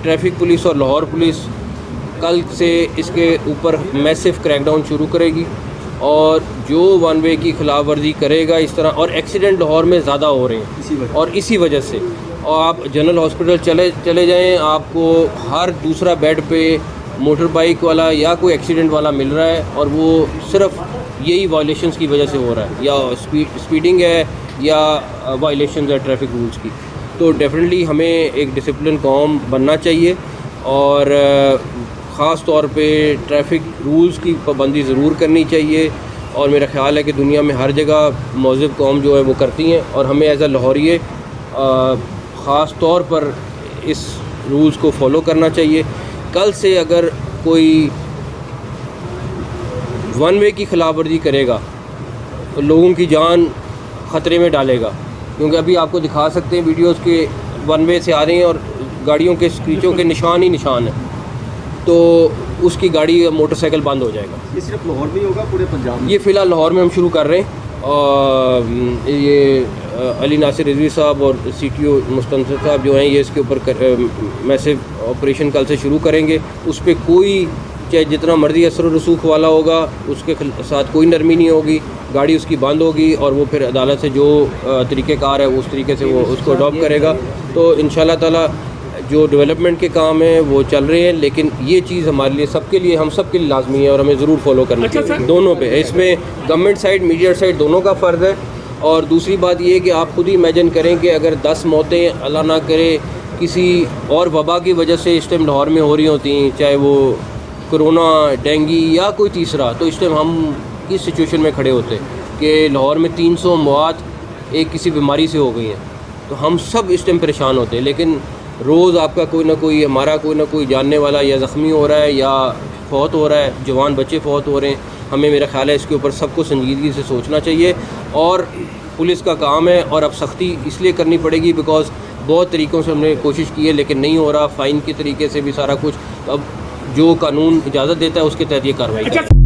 Traffic police और Lahore police कल से इसके ऊपर मैसिव क्रैकडाउन शुरू करेगी और जो वन वे की खिलाफ वर्जी करेगा इस तरह, और एक्सीडेंट लाहौर में ज़्यादा हो रहे हैं और इसी वजह से, और आप जनरल हॉस्पिटल चले जाएं, आपको हर दूसरा बेड पे मोटर बाइक वाला या कोई एक्सीडेंट वाला मिल रहा है और वो सिर्फ यही वायलेशंस की वजह से हो रहा है, या स्पीडिंग है या वायलेशंस है ट्रैफिक रूल्स की। तो डेफिनेटली हमें एक डिसिप्लिन कौम बनना चाहिए और ख़ास तौर पे ट्रैफिक रूल्स की पाबंदी ज़रूर करनी चाहिए, और मेरा ख़्याल है कि दुनिया में हर जगह मौज़िब कौम जो है वो करती हैं, और हमें एज़ अ लाहौरिये ख़ास तौर पर इस रूल्स को फॉलो करना चाहिए। कल से अगर कोई वन वे की खिलाफ वर्जी करेगा तो लोगों की जान ख़तरे में डालेगा, क्योंकि अभी आपको दिखा सकते हैं वीडियोस के वन वे से आ रहे हैं और गाड़ियों के स्क्रीचों के निशान ही निशान हैं, तो उसकी गाड़ी मोटरसाइकिल बंद हो जाएगा। ये सिर्फ लाहौर में ही होगा, पूरे पंजाब में? ये फ़िलहाल लाहौर में हम शुरू कर रहे हैं, और ये अली नासिर रिजवी साहब और CTO मुस्तनसर साहब जो हैं ये इसके ऊपर मैसिव ऑपरेशन कल से शुरू करेंगे। उस पर कोई चाहे जितना मर्जी असर रसूख वाला होगा उसके साथ कोई नरमी नहीं होगी, गाड़ी उसकी बंद होगी और वो फिर अदालत से जो तरीक़ेकार है उस तरीके से वो उसको अडॉप्ट करेगा। तो इंशाल्लाह ताला जो डेवलपमेंट के काम हैं वो चल रहे हैं, लेकिन ये चीज़ हमारे लिए सबके लिए, हम सब के लिए लाजमी है और हमें ज़रूर फॉलो करनी चाहिए। दोनों पे, इसमें गवर्नमेंट साइड, मीडिया साइड, दोनों का फ़र्ज़ है। और दूसरी बात ये कि आप खुद ही इमेजिन करें कि अगर 10 मौतें अल्लाह ना करे किसी और वबा की वजह से इस टाइम लाहौर में हो रही होती, चाहे वो कोरोना, डेंगू या कोई तीसरा, तो इस टाइम हम किस सिचुएशन में खड़े होते कि लाहौर में 300 मौत एक किसी बीमारी से हो गई हैं, तो हम सब इस टाइम परेशान होते हैं। लेकिन रोज़ आपका कोई ना कोई, हमारा कोई ना कोई जानने वाला या ज़ख्मी हो रहा है या फौत हो रहा है, जवान बच्चे फौत हो रहे हैं। हमें, मेरा ख्याल है, इसके ऊपर सबको संजीदगी से सोचना चाहिए और पुलिस का काम है, और अब सख्ती इसलिए करनी पड़ेगी बिकॉज़ बहुत तरीक़ों से हमने कोशिश की है लेकिन नहीं हो रहा, फ़ाइन के तरीके से भी सारा कुछ। अब जो कानून इजाज़त देता है उसके तहत ये कार्रवाई